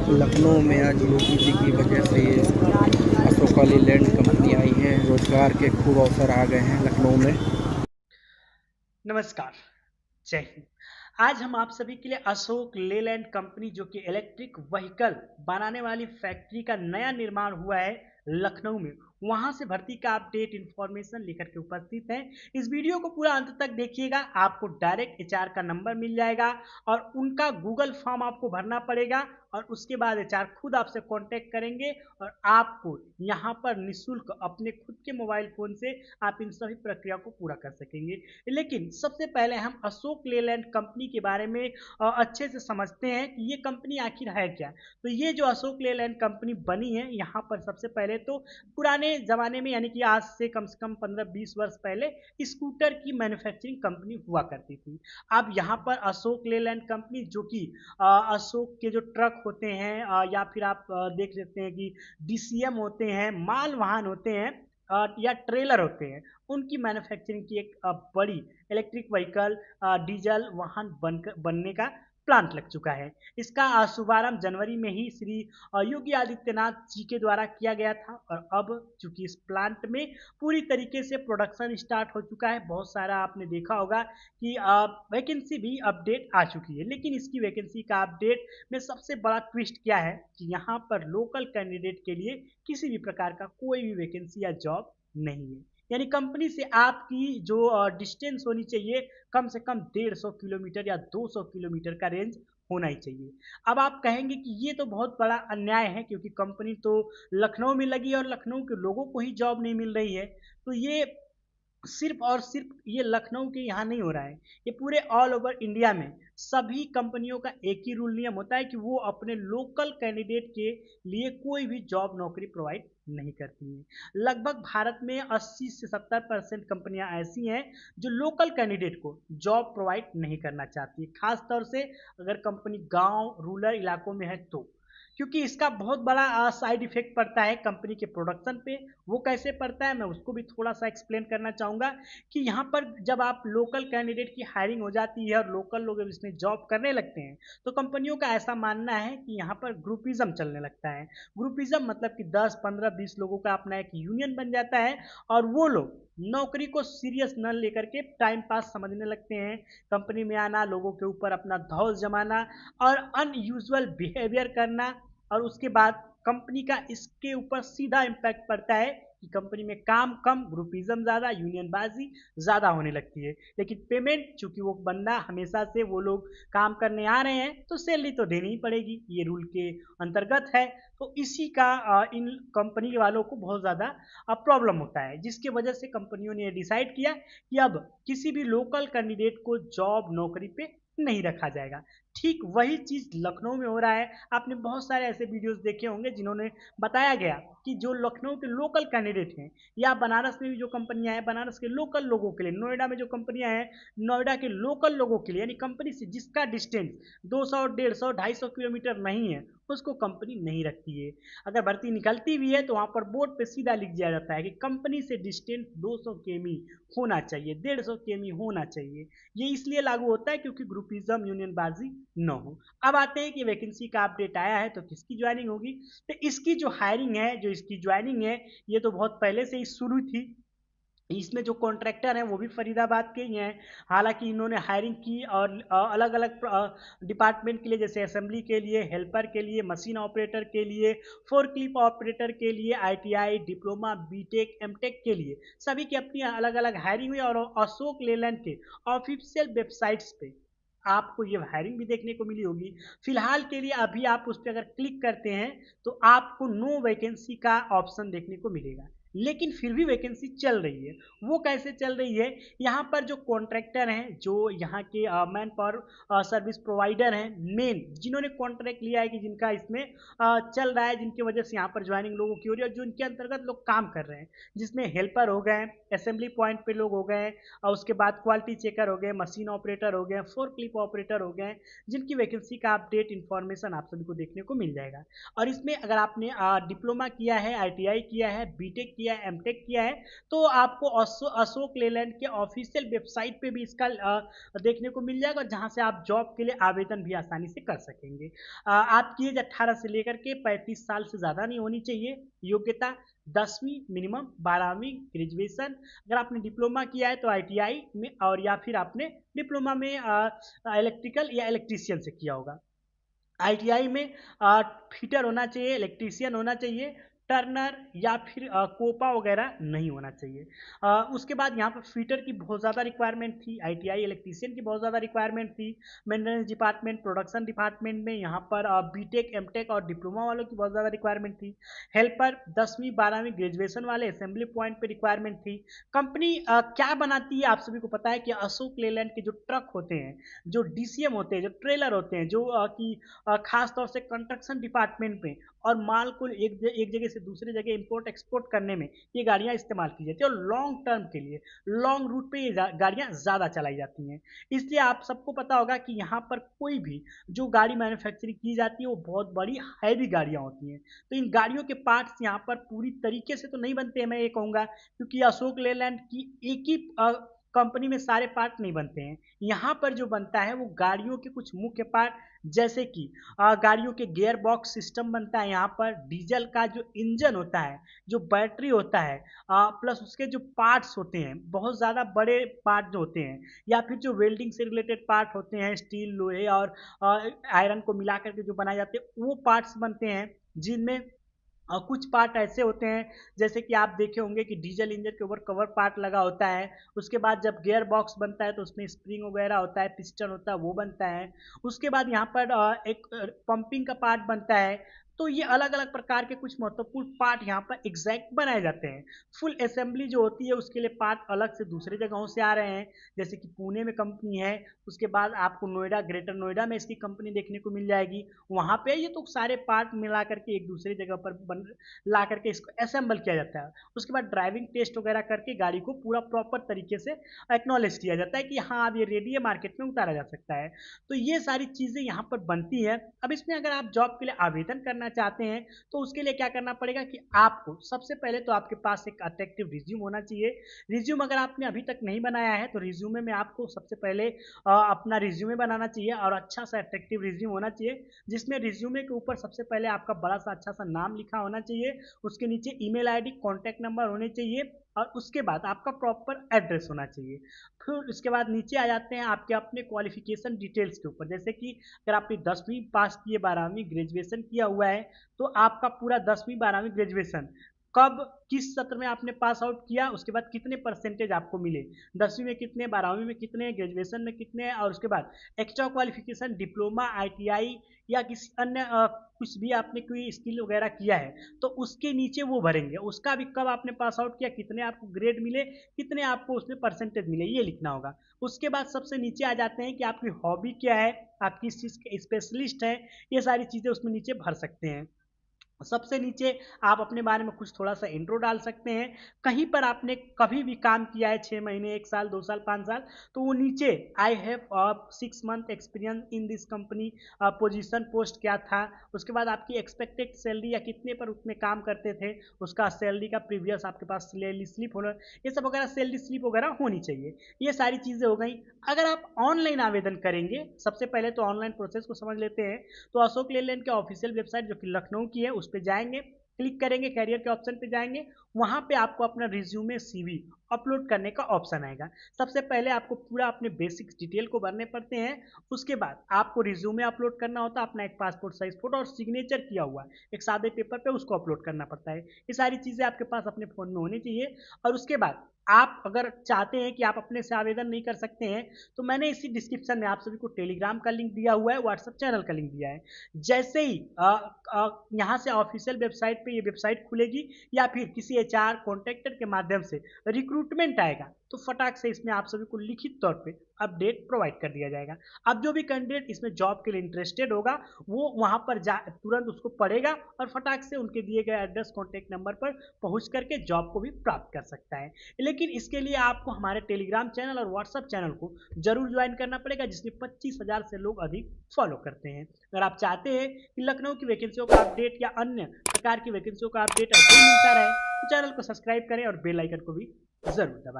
लखनऊ में आज योगी जी की वजह से अशोका लीलैंड कंपनी आई है। रोजगार के खूब अवसर आ गए हैं लखनऊ में। नमस्कार, जय हिंद। आज हम आप सभी के लिए अशोक लेलैंड कंपनी जो कि इलेक्ट्रिक व्हीकल बनाने वाली फैक्ट्री का नया निर्माण हुआ है लखनऊ में, वहां से भर्ती का अपडेट इंफॉर्मेशन लेकर के उपस्थित है। इस वीडियो को पूरा अंत तक देखिएगा, आपको डायरेक्ट एचआर का नंबर मिल जाएगा और उनका गूगल फॉर्म आपको भरना पड़ेगा और उसके बाद एचआर खुद आपसे कांटेक्ट करेंगे और आपको यहां पर निःशुल्क अपने खुद के मोबाइल फोन से आप इन सभी प्रक्रिया को पूरा कर सकेंगे। लेकिन सबसे पहले हम अशोक लेलैंड कंपनी के बारे में अच्छे से समझते हैं कि ये कंपनी आखिर है क्या। तो ये जो अशोक लेलैंड कंपनी बनी है, यहाँ पर सबसे पहले तो पुराने ज़माने में यानी कि आज से कम 15-20 वर्ष पहले स्कूटर की मैन्युफैक्चरिंग कंपनी हुआ करती थी। अब यहाँ पर अशोक लेलैंड कंपनी जो कि अशोक के जो ट्रक होते हैं या फिर आप देख सकते हैं कि डीसीएम होते हैं, माल वाहन होते हैं या ट्रेलर होते हैं, उनकी मैन्युफैक्चरिंग की एक बड़ी इलेक्ट्रिक व्हीकल डीजल वाहन बनने का प्लांट लग चुका है। इसका शुभारंभ जनवरी में ही श्री योगी आदित्यनाथ जी के द्वारा किया गया था और अब चूंकि इस प्लांट में पूरी तरीके से प्रोडक्शन स्टार्ट हो चुका है, बहुत सारा आपने देखा होगा कि वैकेंसी भी अपडेट आ चुकी है। लेकिन इसकी वैकेंसी का अपडेट में सबसे बड़ा ट्विस्ट क्या है कि यहाँ पर लोकल कैंडिडेट के लिए किसी भी प्रकार का कोई भी वैकेंसी या जॉब नहीं है। यानी कंपनी से आपकी जो डिस्टेंस होनी चाहिए कम से कम 150 किलोमीटर या 200 किलोमीटर का रेंज होना ही चाहिए। अब आप कहेंगे कि ये तो बहुत बड़ा अन्याय है क्योंकि कंपनी तो लखनऊ में लगी है और लखनऊ के लोगों को ही जॉब नहीं मिल रही है। तो ये सिर्फ और सिर्फ ये लखनऊ के यहाँ नहीं हो रहा है, ये पूरे ऑल ओवर इंडिया में सभी कंपनियों का एक ही रूल नियम होता है कि वो अपने लोकल कैंडिडेट के लिए कोई भी जॉब नौकरी प्रोवाइड नहीं करती हैं। लगभग भारत में 80 से 70% कंपनियां ऐसी हैं जो लोकल कैंडिडेट को जॉब प्रोवाइड नहीं करना चाहती है, खास तौर से अगर कंपनी गांव रूरल इलाकों में है तो, क्योंकि इसका बहुत बड़ा साइड इफेक्ट पड़ता है कंपनी के प्रोडक्शन पे। वो कैसे पड़ता है मैं उसको भी थोड़ा सा एक्सप्लेन करना चाहूँगा कि यहाँ पर जब आप लोकल कैंडिडेट की हायरिंग हो जाती है और लोकल लोग जब इसमें जॉब करने लगते हैं तो कंपनियों का ऐसा मानना है कि यहाँ पर ग्रुपिज्म चलने लगता है। ग्रुपिज्म मतलब कि 10-15-20 लोगों का अपना एक यूनियन बन जाता है और वो लोग नौकरी को सीरियस न लेकर के टाइम पास समझने लगते हैं। कंपनी में आना, लोगों के ऊपर अपना धौल जमाना और अनयूजुअल बिहेवियर करना, और उसके बाद कंपनी का इसके ऊपर सीधा इम्पैक्ट पड़ता है कि कंपनी में काम कम, ग्रुपिज्म ज़्यादा, यूनियनबाजी ज़्यादा होने लगती है। लेकिन पेमेंट चूंकि वो बंदा हमेशा से वो लोग काम करने आ रहे हैं तो सैलरी तो देनी ही पड़ेगी, ये रूल के अंतर्गत है। तो इसी का इन कंपनी वालों को बहुत ज़्यादा प्रॉब्लम होता है, जिसकी वजह से कंपनियों ने डिसाइड किया कि अब किसी भी लोकल कैंडिडेट को जॉब नौकरी पे नहीं रखा जाएगा। ठीक वही चीज़ लखनऊ में हो रहा है। आपने बहुत सारे ऐसे वीडियोस देखे होंगे जिन्होंने बताया गया कि जो लखनऊ के लोकल कैंडिडेट हैं या बनारस में भी जो कंपनियां हैं, बनारस के लोकल लोगों के लिए, नोएडा में जो कंपनियां हैं, नोएडा के लोकल लोगों के लिए, यानी कंपनी से जिसका डिस्टेंस 200, 150, 250 किलोमीटर नहीं है, उसको कंपनी नहीं रखती है। अगर भर्ती निकलती भी है तो वहाँ पर बोर्ड पे सीधा लिख दिया जाता है कि कंपनी से डिस्टेंस 200 केमी होना चाहिए, 150 केमी होना चाहिए। ये इसलिए लागू होता है क्योंकि ग्रुपिज्म, यूनियनबाजी न हो। अब आते हैं कि वैकेंसी का अपडेट आया है तो किसकी ज्वाइनिंग होगी। तो इसकी जो हायरिंग है, जो इसकी ज्वाइनिंग है, ये तो बहुत पहले से ही शुरू थी। इसमें जो कॉन्ट्रैक्टर हैं वो भी फरीदाबाद के ही हैं। हालांकि इन्होंने हायरिंग की और अलग अलग डिपार्टमेंट के लिए, जैसे असेंबली के लिए, हेल्पर के लिए, मशीन ऑपरेटर के लिए, फोर क्लिप ऑपरेटर के लिए, आईटीआई, डिप्लोमा, बीटेक, एमटेक के लिए सभी की अपनी अलग अलग हायरिंग हुई। और अशोक लेलैंड के ऑफिशियल वेबसाइट्स पे आपको ये हायरिंग भी देखने को मिली होगी। फिलहाल के लिए अभी आप उस पर अगर क्लिक करते हैं तो आपको नो वैकेंसी का ऑप्शन देखने को मिलेगा, लेकिन फिर भी वैकेंसी चल रही है। वो कैसे चल रही है, यहाँ पर जो कॉन्ट्रैक्टर हैं, जो यहाँ के मैन पावर सर्विस प्रोवाइडर हैं, मेन जिन्होंने कॉन्ट्रैक्ट लिया है कि जिनका इसमें चल रहा है, जिनकी वजह से यहाँ पर ज्वाइनिंग लोगों की हो रही है और जो इनके अंतर्गत लोग काम कर रहे हैं, जिसमें हेल्पर हो गए, असेंबली पॉइंट पे लोग हो गए और उसके बाद क्वालिटी चेकर हो गए, मशीन ऑपरेटर हो गए, फोर क्लिप ऑपरेटर हो गए, जिनकी वैकेंसी का अपडेट इन्फॉर्मेशन आप सभी को देखने को मिल जाएगा। और इसमें अगर आपने डिप्लोमा किया है, आईटीआई किया है, बीटेक किया किया है, एमटेक किया है, तो आपको अशोक लेलैंड के ऑफिशियल वेबसाइट पे भी इसका देखने को मिल जाएगा, जहाँ से आप जॉब के लिए आवेदन भी आसानी से कर सकेंगे। आपकी एज 18 से लेकर के 35 साल से ज़्यादा नहीं होनी चाहिए। योग्यता 10वीं मिनिमम, 12वीं ग्रेजुएशन, अगर आपने डिप्लोमा किया है तो आईटीआई में, और या फिर आपने डिप्लोमा में इलेक्ट्रिकल या इलेक्ट्रीशियन से किया होगा। आईटीआई में फिटर होना चाहिए, इलेक्ट्रीशियन होना चाहिए, टर्नर या फिर कोपा वगैरह नहीं होना चाहिए। उसके बाद यहाँ पर फिटर की बहुत ज़्यादा रिक्वायरमेंट थी, आईटीआई इलेक्ट्रीशियन की बहुत ज़्यादा रिक्वायरमेंट थी, मेंटेनेंस डिपार्टमेंट, प्रोडक्शन डिपार्टमेंट में यहाँ पर बीटेक, एमटेक और डिप्लोमा वालों की बहुत ज़्यादा रिक्वायरमेंट थी। हेल्पर 10वीं 12वीं ग्रेजुएशन वाले असेंबली पॉइंट पे रिक्वायरमेंट थी। कंपनी क्या बनाती है, आप सभी को पता है कि अशोक लेलैंड के जो ट्रक होते हैं, जो डीसीएम होते हैं, जो ट्रेलर होते हैं, जो कि खास तौर से कंस्ट्रक्शन डिपार्टमेंट में और माल को एक जगह से दूसरी जगह इंपोर्ट एक्सपोर्ट करने में ये गाड़ियां इस्तेमाल की जाती है, और लॉन्ग टर्म के लिए लॉन्ग रूट पे ये गाड़ियां ज़्यादा चलाई जाती हैं। इसलिए आप सबको पता होगा कि यहाँ पर कोई भी जो गाड़ी मैन्युफैक्चरिंग की जाती है वो बहुत बड़ी हैवी गाड़ियाँ होती हैं। तो इन गाड़ियों के पार्ट्स यहाँ पर पूरी तरीके से तो नहीं बनते हैं, मैं ये कहूँगा, क्योंकि अशोक लेलैंड की एक ही कंपनी में सारे पार्ट नहीं बनते हैं। यहाँ पर जो बनता है वो गाड़ियों के कुछ मुख्य पार्ट, जैसे कि गाड़ियों के गियर बॉक्स सिस्टम बनता है, यहाँ पर डीजल का जो इंजन होता है, जो बैटरी होता है, प्लस उसके जो पार्ट्स होते हैं, बहुत ज़्यादा बड़े पार्ट जो होते हैं, या फिर जो वेल्डिंग से रिलेटेड पार्ट होते हैं, स्टील, लोहे और आयरन को मिला करके जो बनाए जाते हैं, वो पार्ट्स बनते हैं, जिनमें कुछ पार्ट ऐसे होते हैं, जैसे कि आप देखे होंगे कि डीजल इंजन के ऊपर कवर पार्ट लगा होता है। उसके बाद जब गियर बॉक्स बनता है तो उसमें स्प्रिंग वगैरह होता है, पिस्टन होता है, वो बनता है। उसके बाद यहाँ पर एक पंपिंग का पार्ट बनता है। तो ये अलग अलग प्रकार के कुछ महत्वपूर्ण पार्ट यहाँ पर एग्जैक्ट बनाए जाते हैं। फुल असेंबली जो होती है उसके लिए पार्ट अलग से दूसरे जगहों से आ रहे हैं, जैसे कि पुणे में कंपनी है। उसके बाद आपको नोएडा, ग्रेटर नोएडा में इसकी कंपनी देखने को मिल जाएगी, वहाँ पे ये तो सारे पार्ट मिला करके एक दूसरे जगह पर ला करके इसको असेंबल किया जाता है। उसके बाद ड्राइविंग टेस्ट वगैरह करके गाड़ी को पूरा प्रॉपर तरीके से एक्नॉलेज किया जाता है कि हाँ अब ये रेडी है, मार्केट में उतारा जा सकता है। तो ये सारी चीज़ें यहाँ पर बनती है। अब इसमें अगर आप जॉब के लिए आवेदन करना चाहते हैं तो उसके लिए क्या करना पड़ेगा कि आपको सबसे पहले तो आपके पास एक अट्रैक्टिव रिज्यूम होना चाहिए। रिज्यूम अगर आपने अभी तक नहीं बनाया है तो रिज्यूमे में आपको सबसे पहले अपना रिज्यूमे बनाना चाहिए, और अच्छा सा अट्रैक्टिव रिज्यूम होना चाहिए, जिसमें रिज्यूमे के ऊपर सबसे पहले आपका बड़ा सा अच्छा सा नाम लिखा होना चाहिए, उसके नीचे ईमेल आईडी, कॉन्टैक्ट नंबर होने चाहिए, और उसके बाद आपका प्रॉपर एड्रेस होना चाहिए। फिर उसके बाद नीचे आ जाते हैं आपके अपने क्वालिफिकेशन डिटेल्स के ऊपर, जैसे कि अगर आपने 10वीं पास की है, 12वीं ग्रेजुएशन किया हुआ है, तो आपका पूरा 10वीं 12वीं ग्रेजुएशन कब, किस सत्र में आपने पास आउट किया, उसके बाद कितने परसेंटेज आपको मिले, 10वीं में कितने, 12वीं में कितने, ग्रेजुएशन में कितने, और उसके बाद एक्स्ट्रा क्वालिफिकेशन, डिप्लोमा, आईटीआई या किसी अन्य कुछ भी आपने कोई स्किल वगैरह किया है तो उसके नीचे वो भरेंगे, उसका भी कब आपने पास आउट किया, कितने आपको ग्रेड मिले, कितने आपको उसमें परसेंटेज मिले, ये लिखना होगा। उसके बाद सबसे नीचे आ जाते हैं कि आपकी हॉबी क्या है, आप किस चीज़ के स्पेशलिस्ट हैं, ये सारी चीज़ें उसमें नीचे भर सकते हैं। सबसे नीचे आप अपने बारे में कुछ थोड़ा सा इंट्रो डाल सकते हैं। कहीं पर आपने कभी भी काम किया है, 6 महीने, 1 साल, 2 साल, 5 साल, तो वो नीचे I have 6 month experience in this company, position, post क्या था, उसके बाद आपकी एक्सपेक्टेड सैलरी या कितने पर उसमें काम करते थे, उसका सैलरी का प्रीवियस आपके पास सैलरी स्लिप होना, ये सब वगैरह सैलरी स्लिप वगैरह होनी चाहिए। ये सारी चीज़ें हो गई। अगर आप ऑनलाइन आवेदन करेंगे, सबसे पहले तो ऑनलाइन प्रोसेस को समझ लेते हैं। तो अशोक लेलैंड के ऑफिशियल वेबसाइट जो कि लखनऊ की है, उस पर जाएंगे, क्लिक करेंगे, कैरियर के ऑप्शन पे जाएंगे, वहां पे आपको अपना रिज्यूमे, सीवी अपलोड करने का ऑप्शन आएगा। सबसे पहले आपको पूरा अपने बेसिक्स डिटेल को भरने पड़ते हैं। उसके बाद आपको रिज्यूमे अपलोड करना होता है, अपना एक पासपोर्ट साइज फोटो और सिग्नेचर किया हुआ एक सादे पेपर पे, उसको अपलोड करना पड़ता है। ये सारी चीज़ें आपके पास अपने फ़ोन में होनी चाहिए। और उसके बाद आप अगर चाहते हैं कि आप अपने से आवेदन नहीं कर सकते हैं, तो मैंने इसी डिस्क्रिप्शन में आप सभी को टेलीग्राम का लिंक दिया हुआ है, व्हाट्सएप चैनल का लिंक दिया है। जैसे ही यहाँ से ऑफिशियल वेबसाइट पे ये वेबसाइट खुलेगी, या फिर किसी एचआर कॉन्ट्रैक्टर के माध्यम से रिक्रूटमेंट आएगा, तो फटाक से इसमें आप सभी को लिखित तौर पे अपडेट प्रोवाइड कर दिया जाएगा। अब जो भी कैंडिडेट इसमें जॉब के लिए इंटरेस्टेड होगा वो वहाँ पर जा तुरंत उसको पढ़ेगा और फटाक से उनके दिए गए एड्रेस कॉन्टैक्ट नंबर पर पहुँच करके जॉब को भी प्राप्त कर सकता है। लेकिन इसके लिए आपको हमारे टेलीग्राम चैनल और व्हाट्सएप चैनल को जरूर ज्वाइन करना पड़ेगा, जिसमें 25,000 से लोग अधिक फॉलो करते हैं। अगर आप चाहते हैं कि लखनऊ की वैकेंसियों का अपडेट या अन्य प्रकार की वैकेंसियों का अपडेट ऐसे ही मिलता रहे तो चैनल को सब्सक्राइब करें और बेल आइकन को भी जरूर दबाएं।